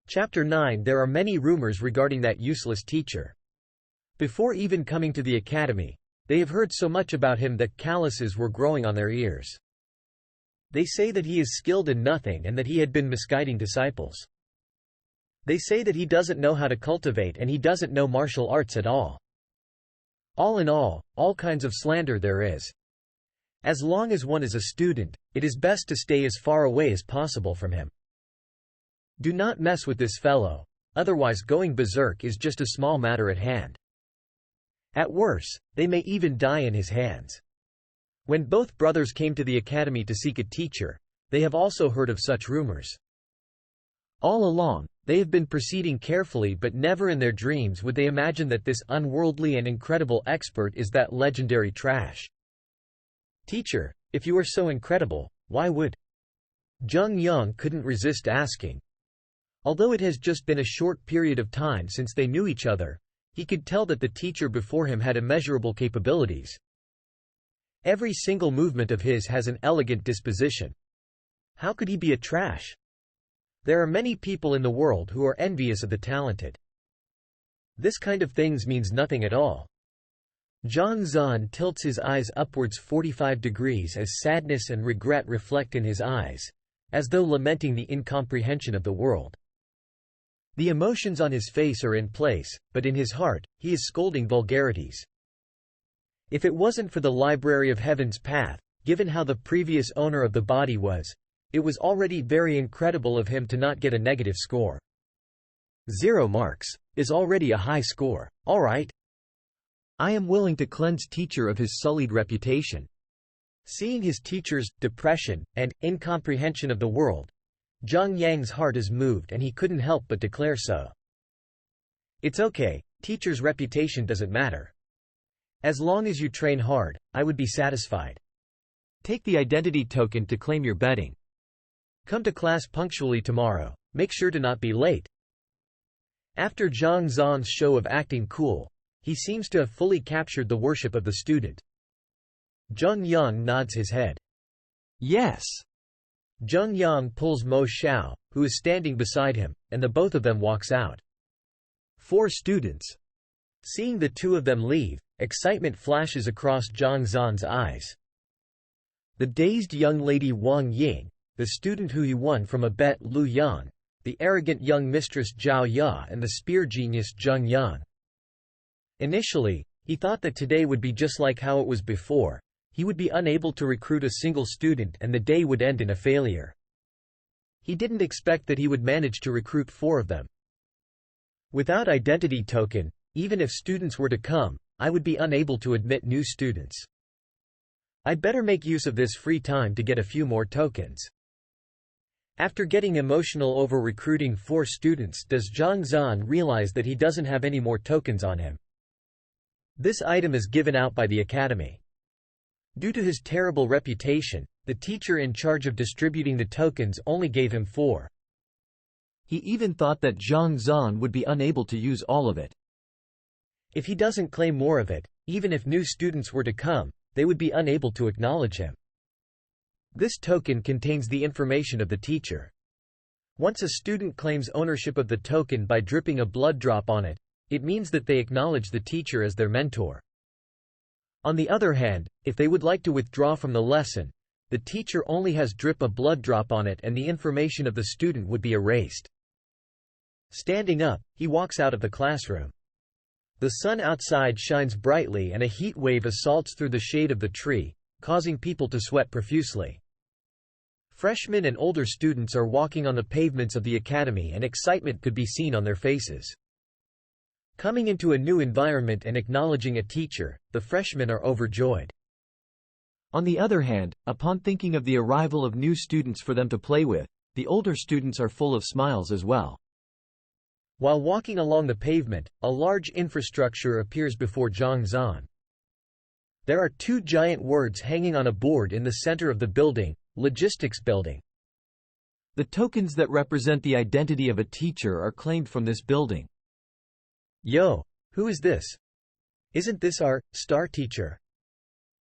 Chapter 9. There are many rumors regarding that useless teacher. Before even coming to the academy, they have heard so much about him that calluses were growing on their ears. They say that he is skilled in nothing and that he had been misguiding disciples. They say that he doesn't know how to cultivate and he doesn't know martial arts at all. All in all kinds of slander there is. As long as one is a student, it is best to stay as far away as possible from him. Do not mess with this fellow, otherwise going berserk is just a small matter at hand. At worst, they may even die in his hands. When both brothers came to the academy to seek a teacher, they have also heard of such rumors. All along, they have been proceeding carefully, but never in their dreams would they imagine that this unworldly and incredible expert is that legendary trash. Teacher, if you are so incredible, why would? Zheng Yang couldn't resist asking. Although it has just been a short period of time since they knew each other, he could tell that the teacher before him had immeasurable capabilities. Every single movement of his has an elegant disposition. How could he be a trash? There are many people in the world who are envious of the talented. This kind of things means nothing at all. Zhang Zan tilts his eyes upwards 45 degrees as sadness and regret reflect in his eyes, as though lamenting the incomprehension of the world. The emotions on his face are in place, but in his heart, he is scolding vulgarities. If it wasn't for the Library of Heaven's Path, given how the previous owner of the body was, it was already very incredible of him to not get a negative score. 0 marks is already a high score. All right. I am willing to cleanse teacher of his sullied reputation. Seeing his teacher's depression and incomprehension of the world, Zhang Yang's heart is moved and he couldn't help but declare so. It's okay, teacher's reputation doesn't matter. As long as you train hard, I would be satisfied. Take the identity token to claim your betting. Come to class punctually tomorrow, make sure to not be late. After Zhang Zan's show of acting cool, he seems to have fully captured the worship of the student. Zheng Yang nods his head. Yes. Zheng Yang pulls Mo Xiao, who is standing beside him, and the both of them walks out. 4 students. Seeing the two of them leave, excitement flashes across Zhang Zan's eyes. The dazed young lady Wang Ying, the student who he won from a bet Lu Yan, the arrogant young mistress Zhao Ya and the spear genius Zheng Yang. Initially, he thought that today would be just like how it was before. He would be unable to recruit a single student and the day would end in a failure. He didn't expect that he would manage to recruit 4 of them. Without identity token, even if students were to come, I would be unable to admit new students. I'd better make use of this free time to get a few more tokens. After getting emotional over recruiting 4 students, does Zhang Zan realize that he doesn't have any more tokens on him? This item is given out by the academy. Due to his terrible reputation, the teacher in charge of distributing the tokens only gave him 4. He even thought that Zhang Zan would be unable to use all of it. If he doesn't claim more of it, even if new students were to come, they would be unable to acknowledge him. This token contains the information of the teacher. Once a student claims ownership of the token by dripping a blood drop on it, it means that they acknowledge the teacher as their mentor. On the other hand, if they would like to withdraw from the lesson, the teacher only has drip a blood drop on it and the information of the student would be erased. Standing up, he walks out of the classroom. The sun outside shines brightly and a heat wave assaults through the shade of the tree, causing people to sweat profusely. Freshmen and older students are walking on the pavements of the academy and excitement could be seen on their faces. Coming into a new environment and acknowledging a teacher, the freshmen are overjoyed. On the other hand, upon thinking of the arrival of new students for them to play with, the older students are full of smiles as well. While walking along the pavement, a large infrastructure appears before Zhang Zan. There are 2 giant words hanging on a board in the center of the building: Logistics Building. The tokens that represent the identity of a teacher are claimed from this building. Yo, who is this? Isn't this our star teacher?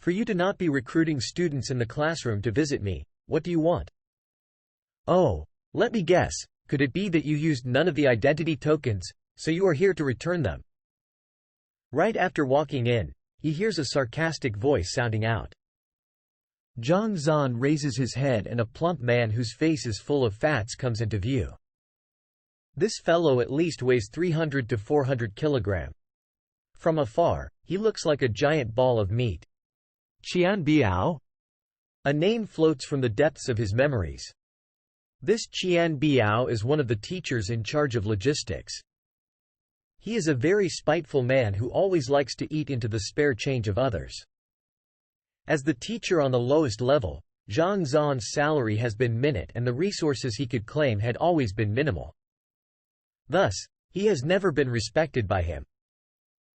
For you to not be recruiting students in the classroom to visit me, what do you want? Oh, let me guess, Could it be that you used none of the identity tokens, so you are here to return them? Right after walking in, he hears a sarcastic voice sounding out. Zhang Zan raises his head and a plump man whose face is full of fats comes into view. This fellow at least weighs 300 to 400 kilograms. From afar, he looks like a giant ball of meat. Qian Biao? A name floats from the depths of his memories. This Qian Biao is one of the teachers in charge of logistics. He is a very spiteful man who always likes to eat into the spare change of others. As the teacher on the lowest level, Zhang Zan's salary has been minute and the resources he could claim had always been minimal. Thus, he has never been respected by him.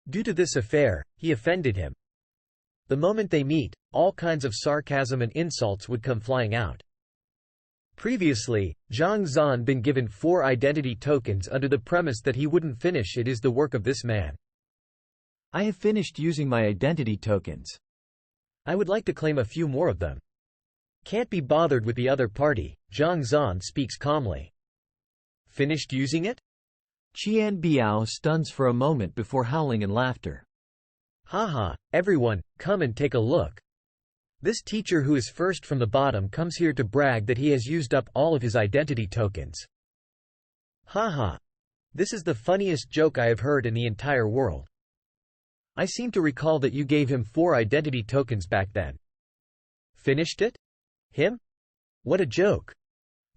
Due to this affair, he offended him. The moment they meet, all kinds of sarcasm and insults would come flying out. Previously, Zhang Zan been given 4 identity tokens under the premise that he wouldn't finish it is the work of this man. I have finished using my identity tokens. I would like to claim a few more of them. Can't be bothered with the other party, Zhang Zan speaks calmly. Finished using it? Qian Biao stuns for a moment before howling in laughter. Haha, everyone, come and take a look. This teacher who is first from the bottom comes here to brag that he has used up all of his identity tokens. Haha. This is the funniest joke I have heard in the entire world. I seem to recall that you gave him 4 identity tokens back then. Finished it? Him? What a joke.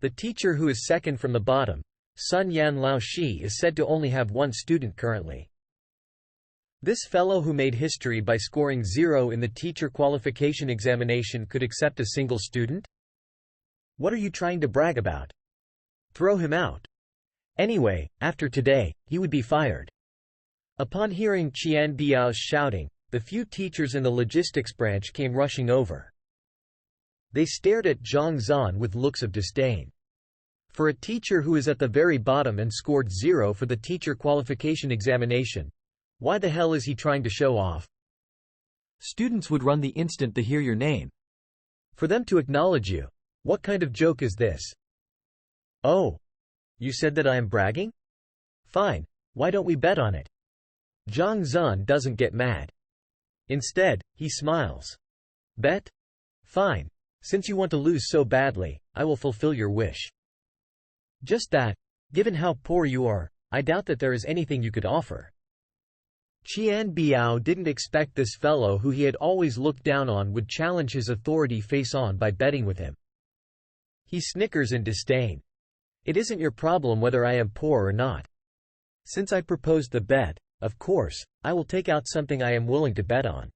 The teacher who is second from the bottom, Sun Yan Lao Shi, is said to only have 1 student currently. This fellow who made history by scoring 0 in the teacher qualification examination could accept a single student? What are you trying to brag about? Throw him out. Anyway, after today, he would be fired. Upon hearing Qian Biao's shouting, the few teachers in the logistics branch came rushing over. They stared at Zhang Zan with looks of disdain. For a teacher who is at the very bottom and scored 0 for the teacher qualification examination, why the hell is he trying to show off? Students would run the instant they hear your name. For them to acknowledge you, what kind of joke is this? Oh, you said that I am bragging? Fine, why don't we bet on it? Zhang Zan doesn't get mad. Instead, he smiles. Bet? Fine. Since you want to lose so badly, I will fulfill your wish. Just that, given how poor you are, I doubt that there is anything you could offer. Qian Biao didn't expect this fellow who he had always looked down on would challenge his authority face-on by betting with him. He snickers in disdain. It isn't your problem whether I am poor or not. Since I proposed the bet, of course, I will take out something I am willing to bet on.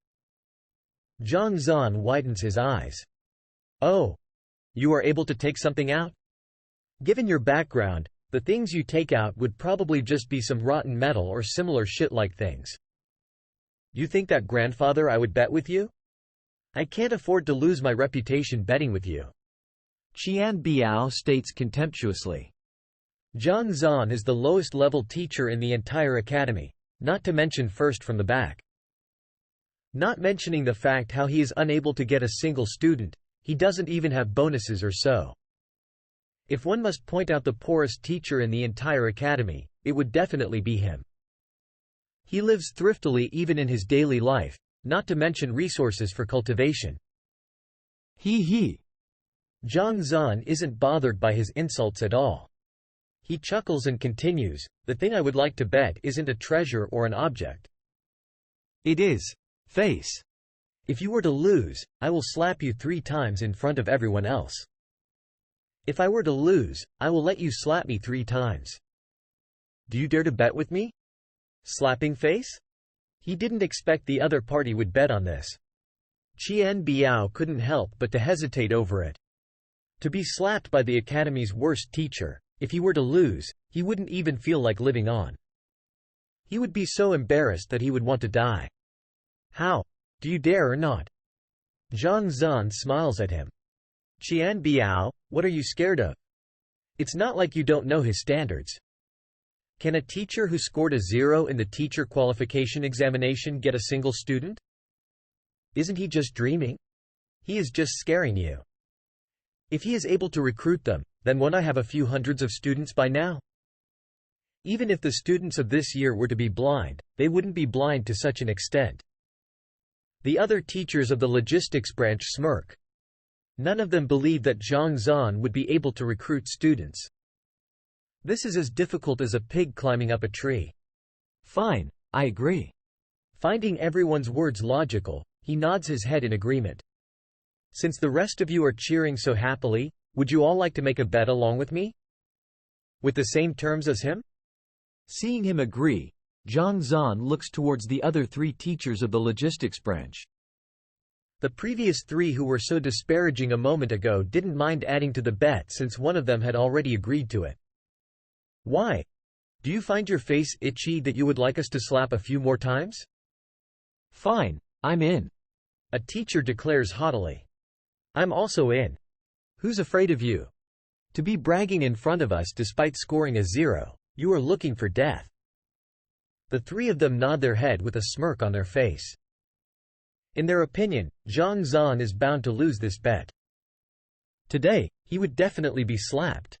Zhang Zan widens his eyes. Oh, you are able to take something out? Given your background, the things you take out would probably just be some rotten metal or similar shit-like things. You think that, grandfather, I would bet with you? I can't afford to lose my reputation betting with you. Qian Biao states contemptuously. Zhang Zan is the lowest level teacher in the entire academy, not to mention first from the back. Not mentioning the fact how he is unable to get a single student, he doesn't even have bonuses or so. If one must point out the poorest teacher in the entire academy, it would definitely be him. He lives thriftily even in his daily life, not to mention resources for cultivation. He. Zhang Zan isn't bothered by his insults at all. He chuckles and continues, the thing I would like to bet isn't a treasure or an object. It is face. If you were to lose, I will slap you 3 times in front of everyone else. If I were to lose, I will let you slap me 3 times. Do you dare to bet with me? Slapping face? He didn't expect the other party would bet on this. Qian Biao couldn't help but to hesitate over it. To be slapped by the academy's worst teacher, if he were to lose, he wouldn't even feel like living on. He would be so embarrassed that he would want to die. How? Do you dare or not? Zhang Zan smiles at him. Qian Biao, what are you scared of? It's not like you don't know his standards. Can a teacher who scored a 0 in the teacher qualification examination get a single student? Isn't he just dreaming? He is just scaring you. If he is able to recruit them, then won't I have a few hundreds of students by now? Even if the students of this year were to be blind, they wouldn't be blind to such an extent. The other teachers of the logistics branch smirk. None of them believe that Zhang Zan would be able to recruit students. This is as difficult as a pig climbing up a tree. Fine, I agree. Finding everyone's words logical, he nods his head in agreement. Since the rest of you are cheering so happily, would you all like to make a bet along with me? With the same terms as him? Seeing him agree, Zhang Zan looks towards the other 3 teachers of the logistics branch. The previous 3 who were so disparaging a moment ago didn't mind adding to the bet since one of them had already agreed to it. Why? Do you find your face itchy that you would like us to slap a few more times? Fine, I'm in. A teacher declares haughtily. I'm also in. Who's afraid of you? To be bragging in front of us despite scoring a 0, you are looking for death. The 3 of them nod their head with a smirk on their face. In their opinion, Zhang Zan is bound to lose this bet. Today, he would definitely be slapped.